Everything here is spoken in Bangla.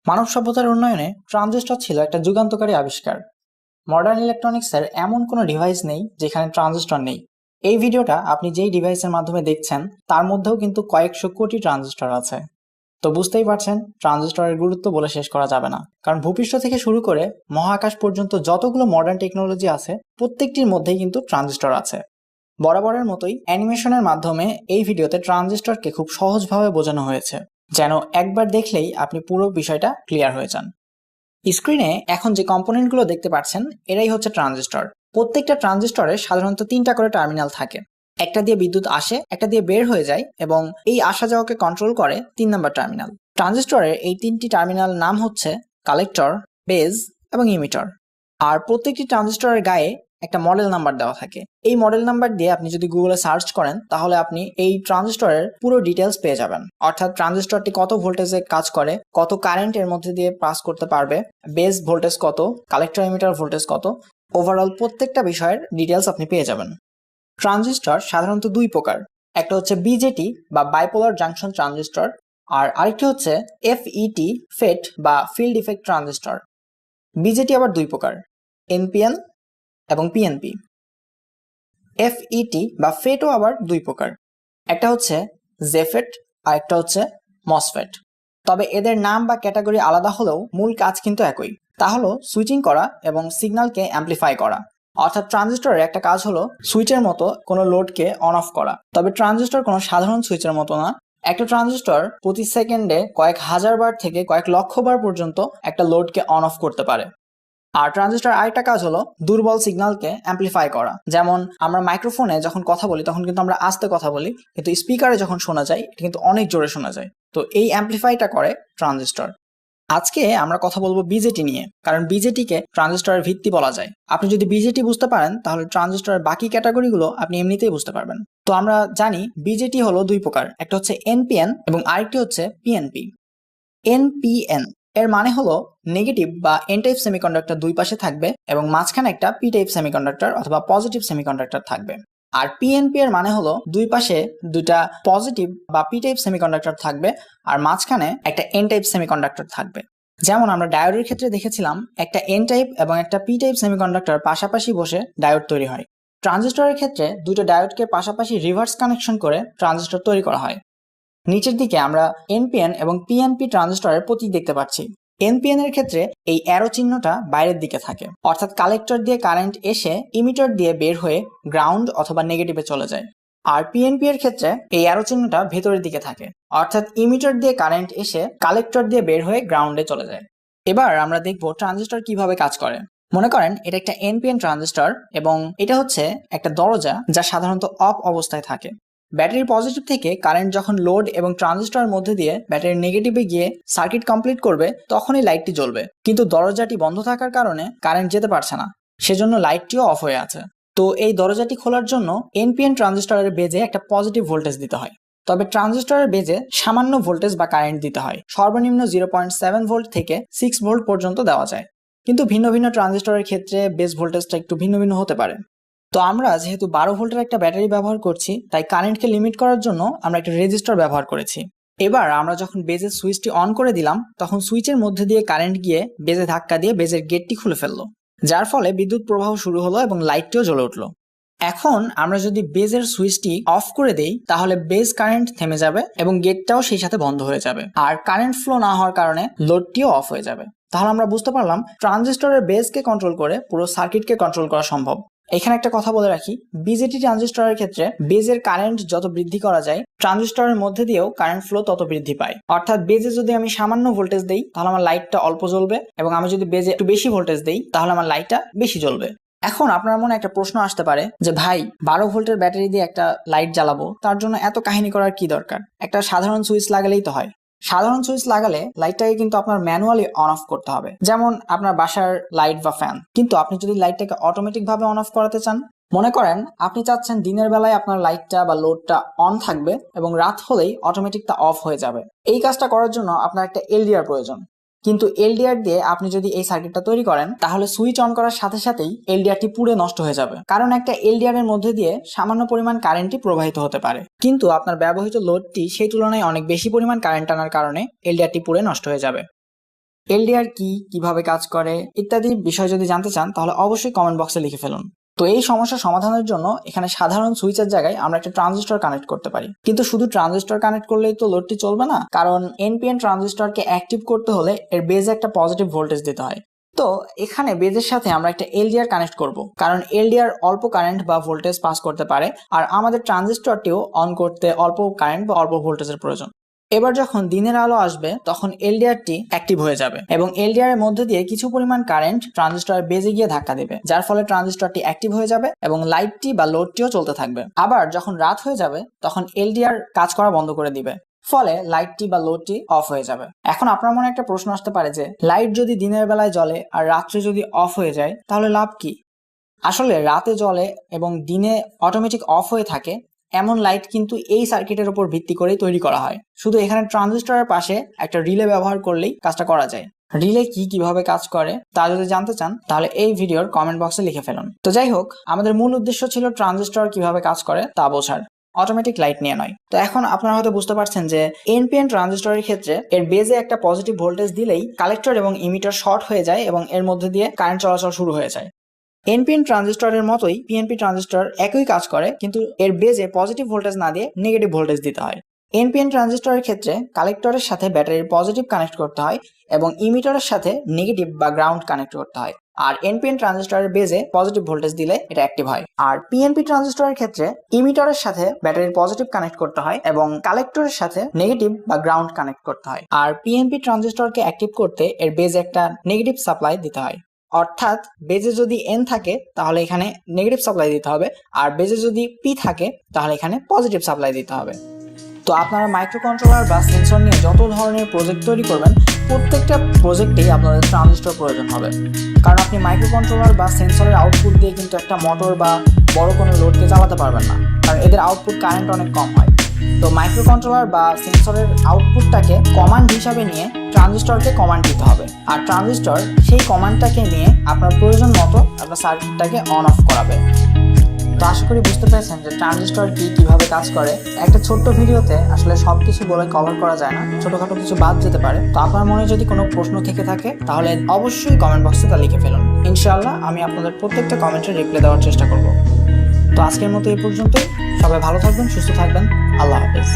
মানব সভ্যতার উন্নয়নে ট্রানজিস্টর ছিল একটা যুগান্তকারী আবিষ্কার। মডার্ন ইলেকট্রনিক্সের এমন কোনো ডিভাইস নেই যেখানে ট্রানজিস্টর নেই। এই ভিডিওটা আপনি যেই ডিভাইসের মাধ্যমে দেখছেন তার মধ্যেও কিন্তু কয়েকশো কোটি ট্রানজিস্টর আছে। তো বুঝতেই পারছেন ট্রানজিস্টরের গুরুত্ব বলে শেষ করা যাবে না, কারণ ভূপৃষ্ঠ থেকে শুরু করে মহাকাশ পর্যন্ত যতগুলো মডার্ন টেকনোলজি আছে প্রত্যেকটির মধ্যেই কিন্তু ট্রানজিস্টর আছে। বরাবরের মতোই অ্যানিমেশনের মাধ্যমে এই ভিডিওতে ট্রানজিস্টরকে খুব সহজভাবে বোঝানো হয়েছে, যেন একবার দেখলেই আপনি পুরো বিষয়টা ক্লিয়ার হয়ে যান। স্ক্রিনে এখন যে কম্পোনেন্টগুলো দেখতে পাচ্ছেন এরাই হচ্ছে ট্রানজিস্টর। প্রত্যেকটা ট্রানজিস্টরে সাধারণত 3টা করে টার্মিনাল থাকে। একটা দিয়ে বিদ্যুৎ আসে, একটা দিয়ে বের হয়ে যায়, এবং এই আসা যাওয়াকে কন্ট্রোল করে 3 নম্বর টার্মিনাল। ট্রানজিস্টরের এই 3টি টার্মিনাল নাম হচ্ছে কালেক্টর, বেজ এবং ইমিটর। আর প্রত্যেকটি ট্রানজিস্টরের গায়ে একটা মডেল নাম্বার দেওয়া থাকে। এই মডেল নাম্বার দিয়ে আপনি যদি গুগলে সার্চ করেন তাহলে আপনি এই ট্রানজিস্টরের পুরো ডিটেলস পেয়ে যাবেন, অর্থাৎ ট্রানজিস্টরটি কত ভোল্টেজে কাজ করে, কত কারেন্ট এর মধ্যে দিয়ে পাস করতে পারবে, বেস ভোল্টেজ কত, কালেক্টর ইমিটার ভোল্টেজ কত, ওভারঅল প্রত্যেকটা বিষয়ের ডিটেলস আপনি পেয়ে যাবেন। ট্রানজিস্টর সাধারণত দুই প্রকার। একটা হচ্ছে বিজেটি বা বাইপোলার জাংশন ট্রানজিস্টর, আর আরেকটি হচ্ছে এফইটি ফেট বা ফিল্ড ইফেক্ট ট্রানজিস্টর। বিজেটি আবার দুই প্রকার, এনপিএন এবং পিএনপি। এফইটি বা ফেটও আবার দুই প্রকার, একটা হচ্ছে জেফেট আর একটা হচ্ছে মসফেট। তবে এদের নাম বা ক্যাটাগরি আলাদা হলেও মূল কাজ কিন্তু একই, তা হলো সুইচিং করা এবং সিগন্যালকে অ্যাম্প্লিফাই করা। অর্থাৎ ট্রানজিস্টরের একটা কাজ হলো সুইচের মতো কোনো লোডকে অন অফ করা। তবে ট্রানজিস্টর কোনো সাধারণ সুইচের মতো না। একটা ট্রানজিস্টর প্রতি সেকেন্ডে কয়েক হাজার বার থেকে কয়েক লক্ষ বার পর্যন্ত একটা লোডকে অন অফ করতে পারে। আর ট্রানজিস্টর আরেকটা কাজ হলো দুর্বল সিগন্যালকে অ্যাম্প্লিফাই করা। যেমন আমরা মাইক্রোফোনে যখন কথা বলি তখন কিন্তু আমরা আস্তে কথা বলি, কিন্তু স্পিকারে যখন শোনা যায় এটা কিন্তু অনেক জোরে শোনা যায়। তো এই অ্যাম্প্লিফাইটা করে ট্রানজিস্টর। আজকে আমরা কথা বলবো বিজেটি নিয়ে, কারণ বিজেটিকে ট্রানজিস্টরের ভিত্তি বলা যায়। আপনি যদি বিজেটি বুঝতে পারেন তাহলে ট্রানজিস্টরের বাকি ক্যাটাগরিগুলো আপনি এমনিতেই বুঝতে পারবেন। তো আমরা জানি বিজেটি হলো দুই প্রকার, একটা হচ্ছে এনপিএন এবং আরেকটি হচ্ছে পিএনপি। এনপিএন এর মানে হলো নেগেটিভ বা এন টাইপ সেমিকন্ডাক্টর দুই পাশে থাকবে এবং মাঝখানে একটা পি টাইপ সেমিকন্ডাক্টর অথবা পজিটিভ সেমিকন্ডাক্টর থাকবে। আর পিএনপি এর মানে হলো দুই পাশে দুইটা পজিটিভ বা পি টাইপ সেমিকন্ডাক্টর থাকবে আর মাঝখানে একটা এন টাইপ সেমিকন্ডাক্টর থাকবে। যেমন আমরা ডায়োডের ক্ষেত্রে দেখেছিলাম একটা এন টাইপ এবং একটা পি টাইপ সেমিকন্ডাক্টর পাশাপাশি বসে ডায়োড তৈরি হয়। ট্রানজিস্টরের ক্ষেত্রে দুটো ডায়োডকে পাশাপাশি রিভার্স কানেকশন করে ট্রানজিস্টর তৈরি করা হয়। নিচের দিকে আমরা এনপিএন এবং পিএনপি ট্রানজিস্টরের প্রতীক দেখতে পাচ্ছি। এনপিএন এর ক্ষেত্রে এই অ্যারো চিহ্নটা বাইরের দিকে থাকে, অর্থাৎ কালেক্টর দিয়ে কারেন্ট এসে ইমিটার দিয়ে বের হয়ে গ্রাউন্ড অথবা নেগেটিভে চলে যায়। আর পিএনপি এর ক্ষেত্রে এই অ্যারো চিহ্নটা ভেতরের দিকে থাকে, অর্থাৎ ইমিটার দিয়ে কারেন্ট এসে কালেক্টর দিয়ে বের হয়ে গ্রাউন্ডে চলে যায়। এবার আমরা দেখব ট্রানজিস্টর কিভাবে কাজ করে। মনে করেন এটা একটা এনপিএন ট্রানজিস্টর এবং এটা হচ্ছে একটা দরজা যা সাধারণত অফ অবস্থায় থাকে। ব্যাটারির পজিটিভ থেকে কারেন্ট যখন লোড এবং ট্রানজিস্টরের মধ্যে দিয়ে ব্যাটারির নেগেটিভে গিয়ে সার্কিট কমপ্লিট করবে তখনই লাইটটি জ্বলবে, কিন্তু দরজাটি বন্ধ থাকার কারণে কারেন্ট যেতে পারছে না, সেজন্য লাইটটিও অফ হয়ে আছে। তো এই দরজাটি খোলার জন্য এনপিএন ট্রানজিস্টরের বেজে একটা পজিটিভ ভোল্টেজ দিতে হয়। তবে ট্রানজিস্টরের বেজে সামান্য ভোল্টেজ বা কারেন্ট দিতে হয়, সর্বনিম্ন 0.7 ভোল্ট থেকে 6 ভোল্ট পর্যন্ত দেওয়া যায়। কিন্তু ভিন্ন ভিন্ন ট্রানজিস্টরের ক্ষেত্রে বেস ভোল্টেজটা একটু ভিন্ন ভিন্ন হতে পারে। তো আমরা যেহেতু 12 ভোল্টের একটা ব্যাটারি ব্যবহার করছি তাই কারেন্টকে লিমিট করার জন্য আমরা একটা রেজিস্টর ব্যবহার করেছি। এবার আমরা যখন বেজের সুইচটি অন করে দিলাম তখন সুইচের মধ্যে দিয়ে কারেন্ট গিয়ে বেজে ধাক্কা দিয়ে বেজের গেটটি খুলে ফেললো, যার ফলে বিদ্যুৎ প্রবাহ শুরু হলো এবং লাইটটিও জ্বলে উঠলো। এখন আমরা যদি বেজের সুইচটি অফ করে দেই তাহলে বেজ কারেন্ট থেমে যাবে এবং গেটটাও সেই সাথে বন্ধ হয়ে যাবে, আর কারেন্ট ফ্লো না হওয়ার কারণে লোডটিও অফ হয়ে যাবে। তাহলে আমরা বুঝতে পারলাম ট্রানজিস্টরের বেজকে কন্ট্রোল করে পুরো সার্কিটকে কন্ট্রোল করা সম্ভব। এখানে একটা কথা বলে রাখি, বিজেটি ট্রানজিস্টরের ক্ষেত্রে বেজের কারেন্ট যত বৃদ্ধি করা যায় ট্রানজিস্টরের মধ্যে দিয়েও কারেন্ট ফ্লো তত বৃদ্ধি পায়। অর্থাৎ বেজে যদি আমি সামান্য ভোল্টেজ দেই তাহলে আমার লাইটটা অল্প জ্বলবে, এবং আমি যদি বেজে একটু বেশি ভোল্টেজ দেই তাহলে আমার লাইটটা বেশি জ্বলবে। এখন আপনার মনে একটা প্রশ্ন আসতে পারে যে ভাই, 12 ভোল্টের ব্যাটারি দিয়ে একটা লাইট জ্বালাবো, তার জন্য এত কাহিনী করার কি দরকার? একটা সাধারণ সুইচ লাগালেই তো হয়। সাধারণ সুইচ লাগালে লাইটটাকে কিন্তু আপনার ম্যানুয়ালি অন অফ করতে হবে, যেমন আপনার বাসার লাইট বা ফ্যান। কিন্তু আপনি যদি লাইটটাকে অটোমেটিক ভাবে অন অফ করাতে চান, মনে করেন আপনি চাচ্ছেন দিনের বেলায় আপনার লাইটটা বা লোডটা অন থাকবে এবং রাত হলেই অটোমেটিক তা অফ হয়ে যাবে। এই কাজটা করার জন্য আপনার একটা এলডিআর প্রয়োজন। কিন্তু এলডিআর দিয়ে আপনি যদি এই সার্কিটটা তৈরি করেন তাহলে সুইচ অন করার সাথে সাথেই এলডিআরটি পুরো নষ্ট হয়ে যাবে, কারণ একটা এলডিআর এর মধ্যে দিয়ে সামান্য পরিমাণ কারেন্টই প্রবাহিত হতে পারে, কিন্তু আপনার ব্যবহৃত লোডটি সেই তুলনায় অনেক বেশি পরিমাণ কারেন্ট টানার কারণে এলডিআরটি পুরো নষ্ট হয়ে যাবে। এলডিআর কি, কিভাবে কাজ করে ইত্যাদি বিষয় যদি জানতে চান তাহলে অবশ্যই কমেন্ট বক্সে লিখে ফেলুন। তো এই সমস্যা সমাধানের জন্য এখানে সাধারণ সুইচের জায়গায় আমরা একটা ট্রানজিস্টর কানেক্ট করতে পারি। কিন্তু শুধু ট্রানজিস্টর কানেক্ট করলেই তো লোডটি চলবে না, কারণ এনপিএন ট্রানজিস্টরকে অ্যাক্টিভ করতে হলে এর বেজে একটা পজিটিভ ভোল্টেজ দিতে হয়। তো এখানে বেজের সাথে আমরা একটা এলডিআর কানেক্ট করব, কারণ এলডিআর অল্প কারেন্ট বা ভোল্টেজ পাস করতে পারে, আর আমাদের ট্রানজিস্টরটিও অন করতে অল্প কারেন্ট বা অল্প ভোল্টেজের প্রয়োজন। এবার যখন দিনের আলো আসবে তখন এলডিআরটি অ্যাক্টিভ হয়ে যাবে এবং এলডিআর এর মধ্যে দিয়ে কিছু পরিমাণ কারেন্ট ট্রানজিস্টরের বেজে গিয়ে ধাক্কা দেবে, যার ফলে ট্রানজিস্টরটি অ্যাক্টিভ হয়ে যাবে এবং লাইটটি বা লোডটিও চলতে থাকবে। আবার যখন রাত হয়ে যাবে তখন এলডিআর কাজ করা বন্ধ করে দিবে, ফলে লাইটটি বা লোডটি অফ হয়ে যাবে। এখন আপনার মনে একটা প্রশ্ন আসতে পারে যে লাইট যদি দিনের বেলায় জ্বলে আর রাত্রে যদি অফ হয়ে যায় তাহলে লাভ কি? আসলে রাতে জ্বলে এবং দিনে অটোমেটিক অফ হয়ে থাকে এমন লাইট কিন্তু এই সার্কিটের উপর ভিত্তি করেই তৈরি করা হয়। শুধু এখানে ট্রানজিস্টরের পাশে একটা রিলে ব্যবহার করলেই কাজটা করা যায়। রিলে কি, কিভাবে কাজ করে তা যদি জানতে চান তাহলে এই ভিডিওর কমেন্ট বক্সে লিখে ফেলুন। তো যাই হোক, আমাদের মূল উদ্দেশ্য ছিল ট্রানজিস্টর কিভাবে কাজ করে তা বোঝার, অটোমেটিক লাইট নিয়ে নয়। তো এখন আপনারা হয়তো বুঝতে পারছেন যে এনপিএন ট্রানজিস্টরের ক্ষেত্রে এর বেজে একটা পজিটিভ ভোল্টেজ দিলেই কালেক্টর এবং ইমিটার শর্ট হয়ে যায় এবং এর মধ্যে দিয়ে কারেন্ট চলাচল শুরু হয়ে যায়। এনপিএন ট্রানজিস্টরের মতোই পিএনপি ট্রানজিস্টর একই কাজ করে, কিন্তু এর বেজে পজিটিভ ভোল্টেজ না দিয়ে নেগেটিভ ভোল্টেজ দিতে হয়। এনপিএন ট্রানজিস্টরের ক্ষেত্রে কালেক্টরের সাথে ব্যাটারির পজিটিভ কানেক্ট করতে হয় এবং ইমিটারের সাথে নেগেটিভ বা গ্রাউন্ড কানেক্ট করতে হয়। আর এনপিএন ট্রানজিস্টরের বেজে পজিটিভ ভোল্টেজ দিলে এটা অ্যাক্টিভ হয়। আর পিএনপি ট্রানজিস্টরের ক্ষেত্রে ইমিটারের সাথে ব্যাটারির পজিটিভ কানেক্ট করতে হয় এবং কালেক্টরের সাথে নেগেটিভ বা গ্রাউন্ড কানেক্ট করতে হয়। আর পিএনপি ট্রানজিস্টরকে অ্যাক্টিভ করতে এর বেজে একটা নেগেটিভ সাপ্লাই দিতে হয়। অর্থাৎ বেজে যদি এন থাকে তাহলে এখানে নেগেটিভ সাপ্লাই দিতে হবে, আর বেজে যদি পি থাকে তাহলে এখানে পজিটিভ সাপ্লাই দিতে হবে। তো আপনারা মাইক্রো কন্ট্রোলার বা সেন্সর নিয়ে যত ধরনের প্রজেক্ট তৈরি করবেন প্রত্যেকটা প্রজেক্টেই আপনাদের ট্রানজিস্টর প্রয়োজন হবে, কারণ আপনি মাইক্রো কন্ট্রোলার বা সেন্সরের আউটপুট দিয়ে কিন্তু একটা মোটর বা বড় কোনো লোডকে চালাতে পারবেন না, কারণ এদের আউটপুট কারেন্ট অনেক কম হয়। তো মাইক্রো কন্ট্রোলার বা সেন্সরের আউটপুটটাকে কমান্ড হিসাবে নিয়ে ট্রানজিস্টরকে কমান্ড দিতে হবে, আর ট্রানজিস্টর সেই কমান্ডটাকে নিয়ে আপনার প্রয়োজন মতো আপনার সার্কিটটাকে অন অফ করাবে। তো আশা করি বুঝতে পেরেছেন যে ট্রানজিস্টর কি, কিভাবে কাজ করে। একটা ছোট্ট ভিডিওতে আসলে সবকিছু বলে কভার করা যায় না, ছোটখাটো কিছু বাদ যেতে পারে। তো আপনার মনে যদি কোনো প্রশ্ন থেকে থাকে তাহলে অবশ্যই কমেন্ট বক্সে তা লিখে ফেলুন। ইনশাআল্লাহ আমি আপনাদের প্রত্যেকটা কমেন্টের রিপ্লাই দেওয়ার চেষ্টা করব। তো আজকের মতো এই পর্যন্তই। সবাই ভালো থাকবেন, সুস্থ থাকবেন। আল্লাহ হাফেজ।